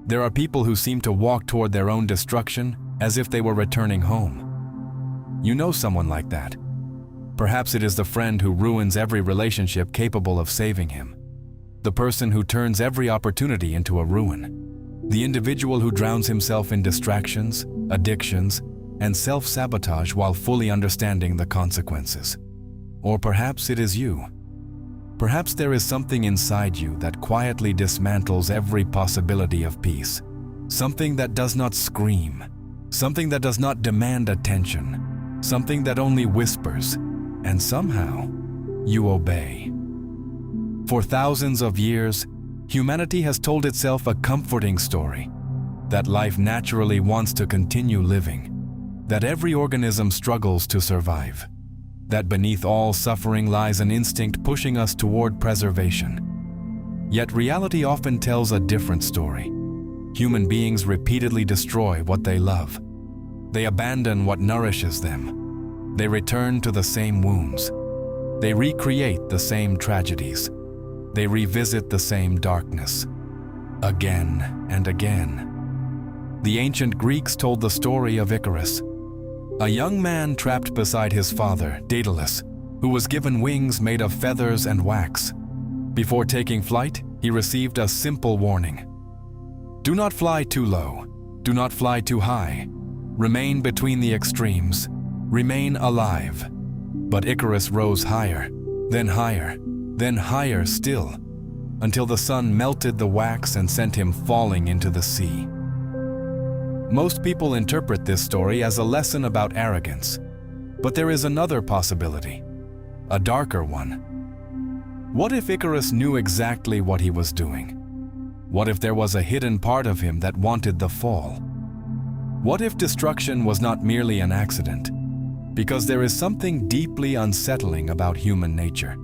There are people who seem to walk toward their own destruction as if they were returning home. You know someone like that. Perhaps it is the friend who ruins every relationship capable of saving him. The person who turns every opportunity into a ruin. The individual who drowns himself in distractions, addictions, and self-sabotage while fully understanding the consequences. Or perhaps it is you. Perhaps there is something inside you that quietly dismantles every possibility of peace. Something that does not scream. Something that does not demand attention. Something that only whispers. And somehow, you obey. For thousands of years, humanity has told itself a comforting story. That life naturally wants to continue living. That every organism struggles to survive. That beneath all suffering lies an instinct pushing us toward preservation. Yet reality often tells a different story. Human beings repeatedly destroy what they love. They abandon what nourishes them. They return to the same wounds. They recreate the same tragedies. They revisit the same darkness. Again and again. The ancient Greeks told the story of Icarus. A young man trapped beside his father, Daedalus, who was given wings made of feathers and wax. Before taking flight, he received a simple warning. Do not fly too low. Do not fly too high. Remain between the extremes. Remain alive. But Icarus rose higher, then higher still, until the sun melted the wax and sent him falling into the sea. Most people interpret this story as a lesson about arrogance, but there is another possibility, a darker one. What if Icarus knew exactly what he was doing? What if there was a hidden part of him that wanted the fall? What if destruction was not merely an accident? Because there is something deeply unsettling about human nature.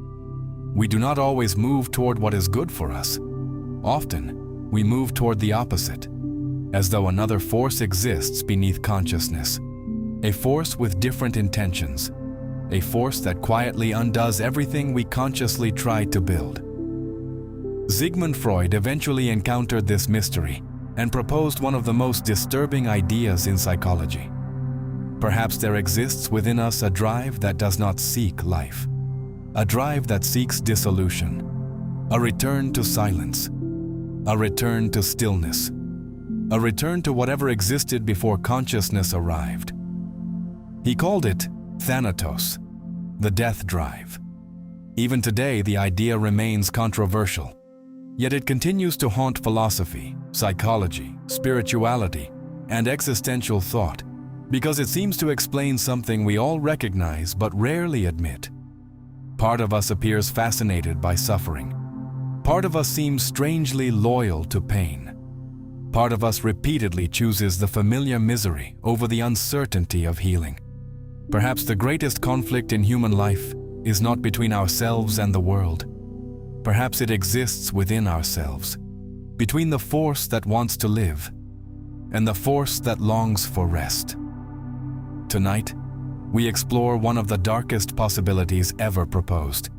We do not always move toward what is good for us. Often, we move toward the opposite, as though another force exists beneath consciousness. A force with different intentions. A force that quietly undoes everything we consciously tried to build. Sigmund Freud eventually encountered this mystery and proposed one of the most disturbing ideas in psychology. Perhaps there exists within us a drive that does not seek life. A drive that seeks dissolution. A return to silence. A return to stillness. A return to whatever existed before consciousness arrived. He called it Thanatos, the death drive. Even today, the idea remains controversial, yet it continues to haunt philosophy, psychology, spirituality, and existential thought, because it seems to explain something we all recognize but rarely admit. Part of us appears fascinated by suffering. Part of us seems strangely loyal to pain. Part of us repeatedly chooses the familiar misery over the uncertainty of healing. Perhaps the greatest conflict in human life is not between ourselves and the world. Perhaps it exists within ourselves, between the force that wants to live and the force that longs for rest. Tonight, we explore one of the darkest possibilities ever proposed.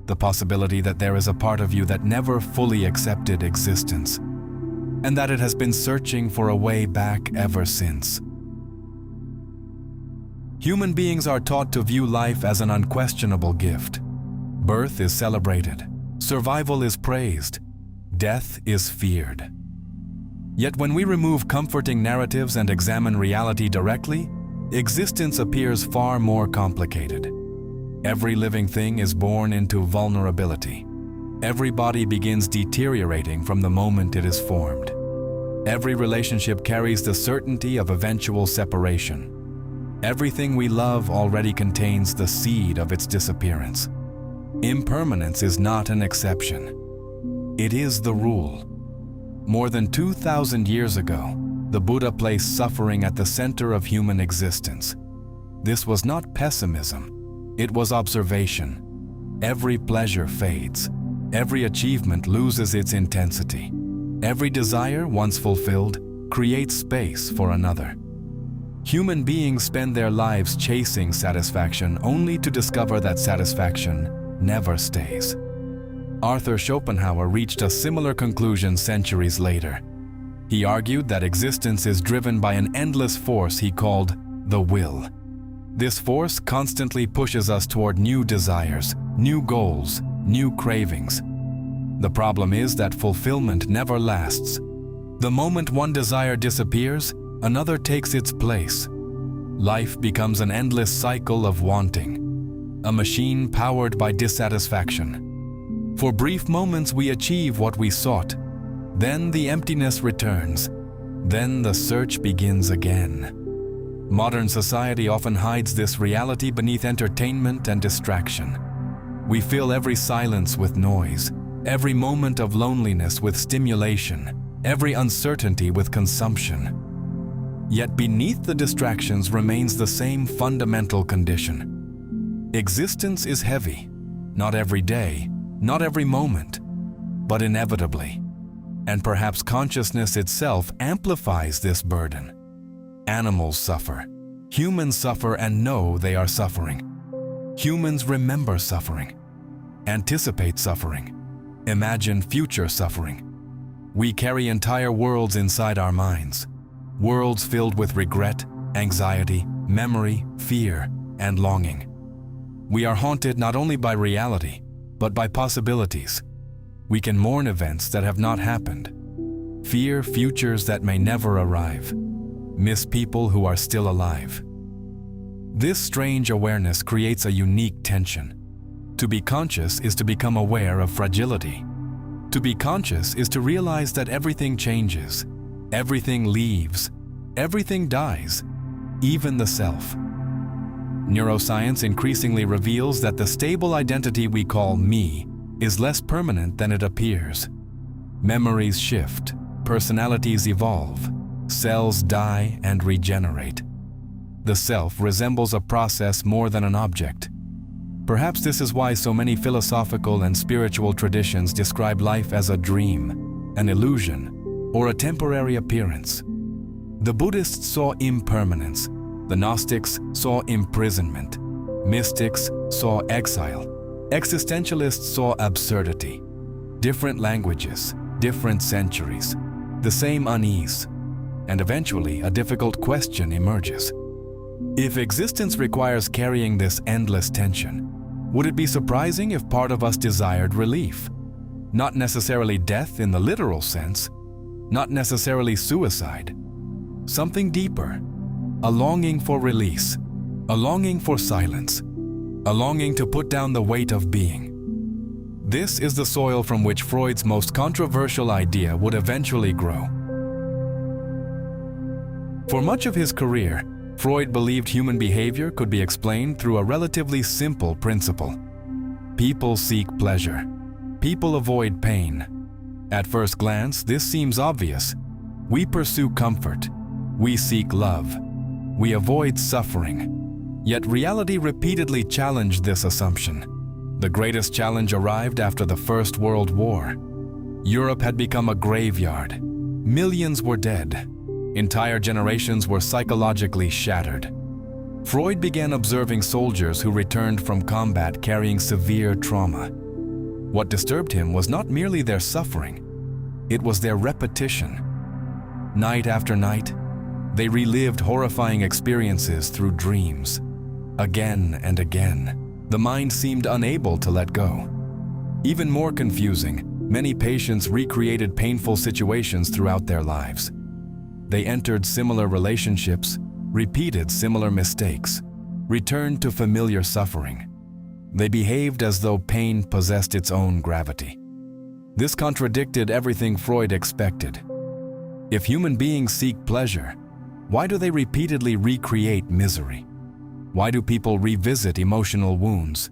The possibility that there is a part of you that never fully accepted existence, and that it has been searching for a way back ever since. Human beings are taught to view life as an unquestionable gift. Birth is celebrated, survival is praised, death is feared. Yet when we remove comforting narratives and examine reality directly, existence appears far more complicated. Every living thing is born into vulnerability. Every body begins deteriorating from the moment it is formed. Every relationship carries the certainty of eventual separation. Everything we love already contains the seed of its disappearance. Impermanence is not an exception. It is the rule. More than 2,000 years ago, the Buddha placed suffering at the center of human existence. This was not pessimism, it was observation. Every pleasure fades. Every achievement loses its intensity. Every desire, once fulfilled, creates space for another. Human beings spend their lives chasing satisfaction only to discover that satisfaction never stays. Arthur Schopenhauer reached a similar conclusion centuries later. He argued that existence is driven by an endless force he called the will. This force constantly pushes us toward new desires, new goals, new cravings. The problem is that fulfillment never lasts. The moment one desire disappears, another takes its place. Life becomes an endless cycle of wanting, a machine powered by dissatisfaction. For brief moments we achieve what we sought, then the emptiness returns, then the search begins again. Modern society often hides this reality beneath entertainment and distraction. We fill every silence with noise, every moment of loneliness with stimulation, every uncertainty with consumption. Yet beneath the distractions remains the same fundamental condition. Existence is heavy, not every day, not every moment, but inevitably. And perhaps consciousness itself amplifies this burden. Animals suffer. Humans suffer and know they are suffering. Humans remember suffering, anticipate suffering, imagine future suffering. We carry entire worlds inside our minds, worlds filled with regret, anxiety, memory, fear, and longing. We are haunted not only by reality, but by possibilities. We can mourn events that have not happened, fear futures that may never arrive, miss people who are still alive. This strange awareness creates a unique tension. To be conscious is to become aware of fragility. To be conscious is to realize that everything changes, everything leaves, everything dies, even the self. Neuroscience increasingly reveals that the stable identity we call me is less permanent than it appears. Memories shift, personalities evolve, cells die and regenerate. The self resembles a process more than an object. Perhaps this is why so many philosophical and spiritual traditions describe life as a dream, an illusion, or a temporary appearance. The Buddhists saw impermanence. The Gnostics saw imprisonment. Mystics saw exile. Existentialists saw absurdity. Different languages, different centuries, the same unease, and eventually a difficult question emerges. If existence requires carrying this endless tension, would it be surprising if part of us desired relief? Not necessarily death in the literal sense, not necessarily suicide. Something deeper, a longing for release, a longing for silence, a longing to put down the weight of being. This is the soil from which Freud's most controversial idea would eventually grow. For much of his career, Freud believed human behavior could be explained through a relatively simple principle. People seek pleasure. People avoid pain. At first glance, this seems obvious. We pursue comfort. We seek love. We avoid suffering. Yet reality repeatedly challenged this assumption. The greatest challenge arrived after the First World War. Europe had become a graveyard. Millions were dead. Entire generations were psychologically shattered. Freud began observing soldiers who returned from combat carrying severe trauma. What disturbed him was not merely their suffering, it was their repetition. Night after night, they relived horrifying experiences through dreams. Again and again, the mind seemed unable to let go. Even more confusing, many patients recreated painful situations throughout their lives. They entered similar relationships, repeated similar mistakes, returned to familiar suffering. They behaved as though pain possessed its own gravity. This contradicted everything Freud expected. If human beings seek pleasure, why do they repeatedly recreate misery? Why do people revisit emotional wounds?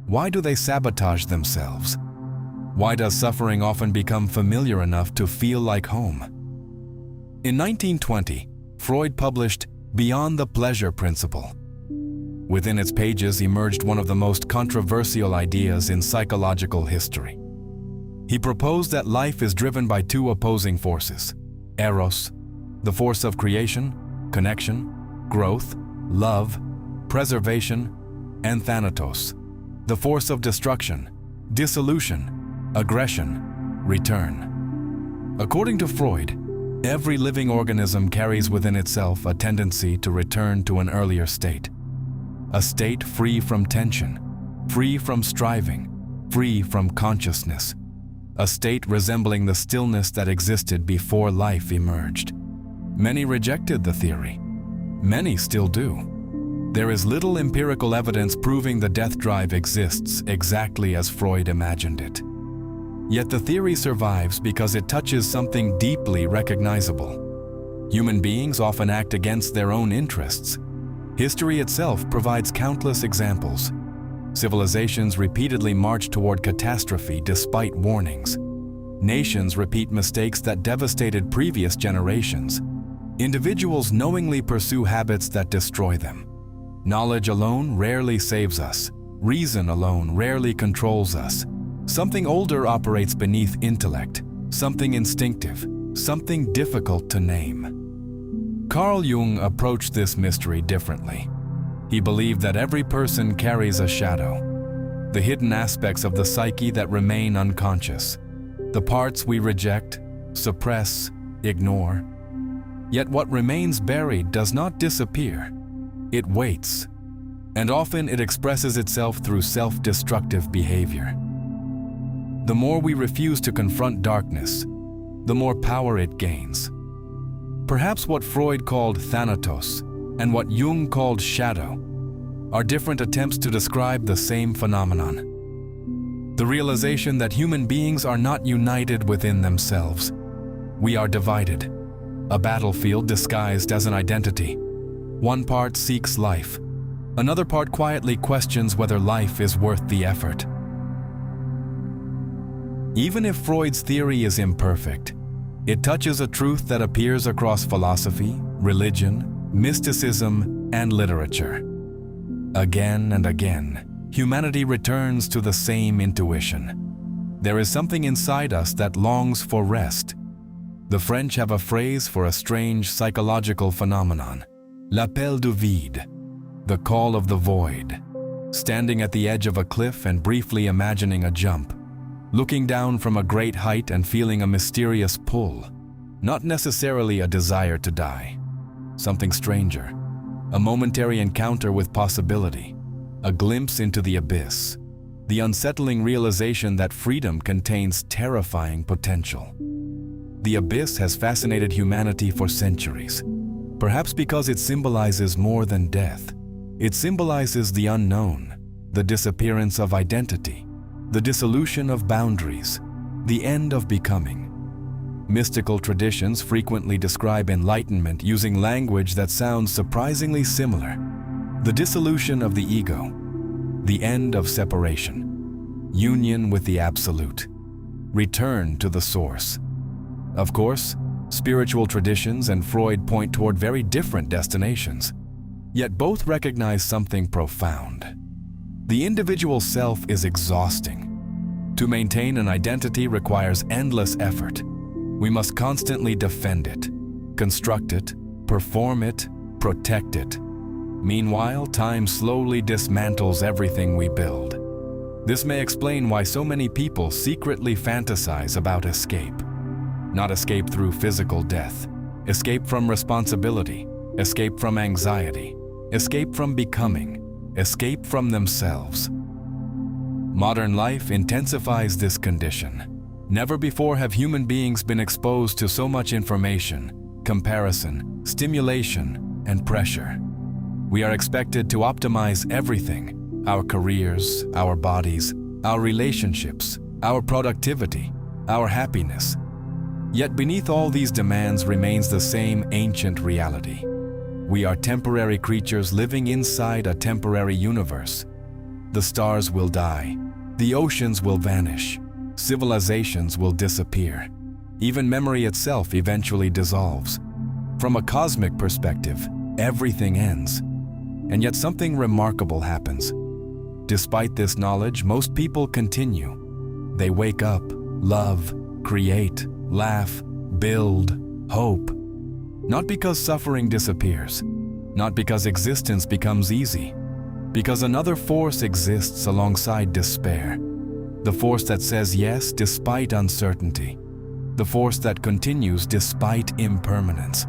Why do they sabotage themselves? Why does suffering often become familiar enough to feel like home? In 1920, Freud published Beyond the Pleasure Principle. Within its pages emerged one of the most controversial ideas in psychological history. He proposed that life is driven by two opposing forces: eros, the force of creation, connection, growth, love, preservation, and thanatos, the force of destruction, dissolution, aggression, return. According to Freud, Every living organism carries within itself a tendency to return to an earlier state. A state free from tension, free from striving, free from consciousness. A state resembling the stillness that existed before life emerged. Many rejected the theory. Many still do. There is little empirical evidence proving the death drive exists exactly as Freud imagined it. Yet the theory survives because it touches something deeply recognizable. Human beings often act against their own interests. History itself provides countless examples. Civilizations repeatedly march toward catastrophe despite warnings. Nations repeat mistakes that devastated previous generations. Individuals knowingly pursue habits that destroy them. Knowledge alone rarely saves us. Reason alone rarely controls us. Something older operates beneath intellect, something instinctive, something difficult to name. Carl Jung approached this mystery differently. He believed that every person carries a shadow, the hidden aspects of the psyche that remain unconscious, the parts we reject, suppress, ignore. Yet what remains buried does not disappear. It waits, and often it expresses itself through self-destructive behavior. The more we refuse to confront darkness, the more power it gains. Perhaps what Freud called thanatos and what Jung called shadow are different attempts to describe the same phenomenon. The realization that human beings are not united within themselves. We are divided, a battlefield disguised as an identity. One part seeks life. Another part quietly questions whether life is worth the effort. Even if Freud's theory is imperfect, it touches a truth that appears across philosophy, religion, mysticism, and literature. Again and again, humanity returns to the same intuition. There is something inside us that longs for rest. The French have a phrase for a strange psychological phenomenon: l'appel du vide, the call of the void. Standing at the edge of a cliff and briefly imagining a jump, looking down from a great height and feeling a mysterious pull, not necessarily a desire to die. Something stranger, a momentary encounter with possibility, a glimpse into the abyss, the unsettling realization that freedom contains terrifying potential. The abyss has fascinated humanity for centuries, perhaps because it symbolizes more than death. It symbolizes the unknown, the disappearance of identity, the dissolution of boundaries, the end of becoming. Mystical traditions frequently describe enlightenment using language that sounds surprisingly similar. The dissolution of the ego, the end of separation, union with the absolute, return to the source. Of course, spiritual traditions and Freud point toward very different destinations, yet both recognize something profound. The individual self is exhausting. To maintain an identity requires endless effort. We must constantly defend it, construct it, perform it, protect it. Meanwhile, time slowly dismantles everything we build. This may explain why so many people secretly fantasize about escape. Not escape through physical death, escape from responsibility, escape from anxiety, escape from becoming, escape from themselves. Modern life intensifies this condition. Never before have human beings been exposed to so much information, comparison, stimulation, and pressure. We are expected to optimize everything: our careers, our bodies, our relationships, our productivity, our happiness. Yet beneath all these demands remains the same ancient reality. We are temporary creatures living inside a temporary universe. The stars will die, the oceans will vanish, civilizations will disappear. Even memory itself eventually dissolves. From a cosmic perspective, everything ends. And yet something remarkable happens. Despite this knowledge, most people continue. They wake up, love, create, laugh, build, hope. Not because suffering disappears, not because existence becomes easy, because another force exists alongside despair. The force that says yes despite uncertainty. the force that continues despite impermanence.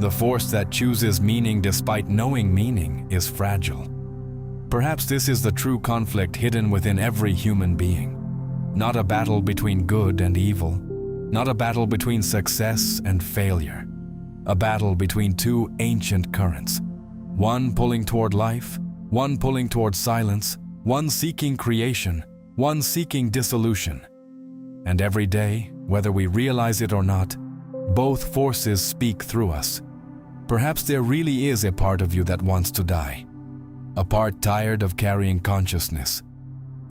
The force that chooses meaning despite knowing meaning is fragile. Perhaps this is the true conflict hidden within every human being. Not a battle between good and evil, not a battle between success and failure. A battle between two ancient currents, one pulling toward life, one pulling toward silence, one seeking creation, one seeking dissolution. And every day, whether we realize it or not, both forces speak through us. Perhaps there really is a part of you that wants to die. A part tired of carrying consciousness.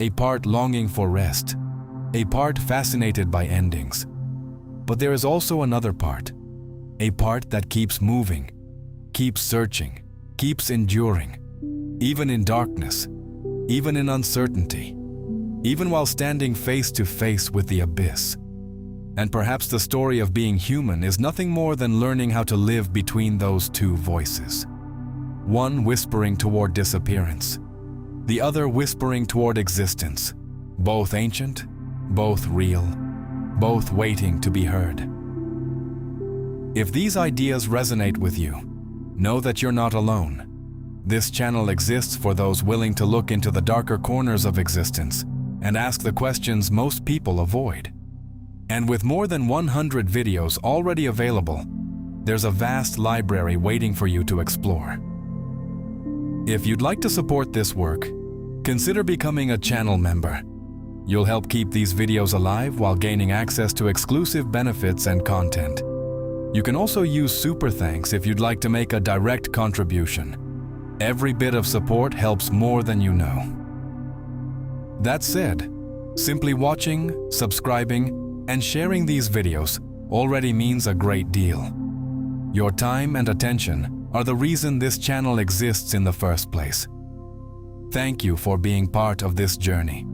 A part longing for rest. A part fascinated by endings. But there is also another part. A part that keeps moving, keeps searching, keeps enduring. Even in darkness, even in uncertainty, even while standing face to face with the abyss. And perhaps the story of being human is nothing more than learning how to live between those two voices. One whispering toward disappearance, the other whispering toward existence. Both ancient, both real, both waiting to be heard. If these ideas resonate with you, know that you're not alone. This channel exists for those willing to look into the darker corners of existence and ask the questions most people avoid. And with more than 100 videos already available, there's a vast library waiting for you to explore. If you'd like to support this work, consider becoming a channel member. You'll help keep these videos alive while gaining access to exclusive benefits and content. You can also use Super Thanks if you'd like to make a direct contribution. Every bit of support helps more than you know. That said, simply watching, subscribing, and sharing these videos already means a great deal. Your time and attention are the reason this channel exists in the first place. Thank you for being part of this journey.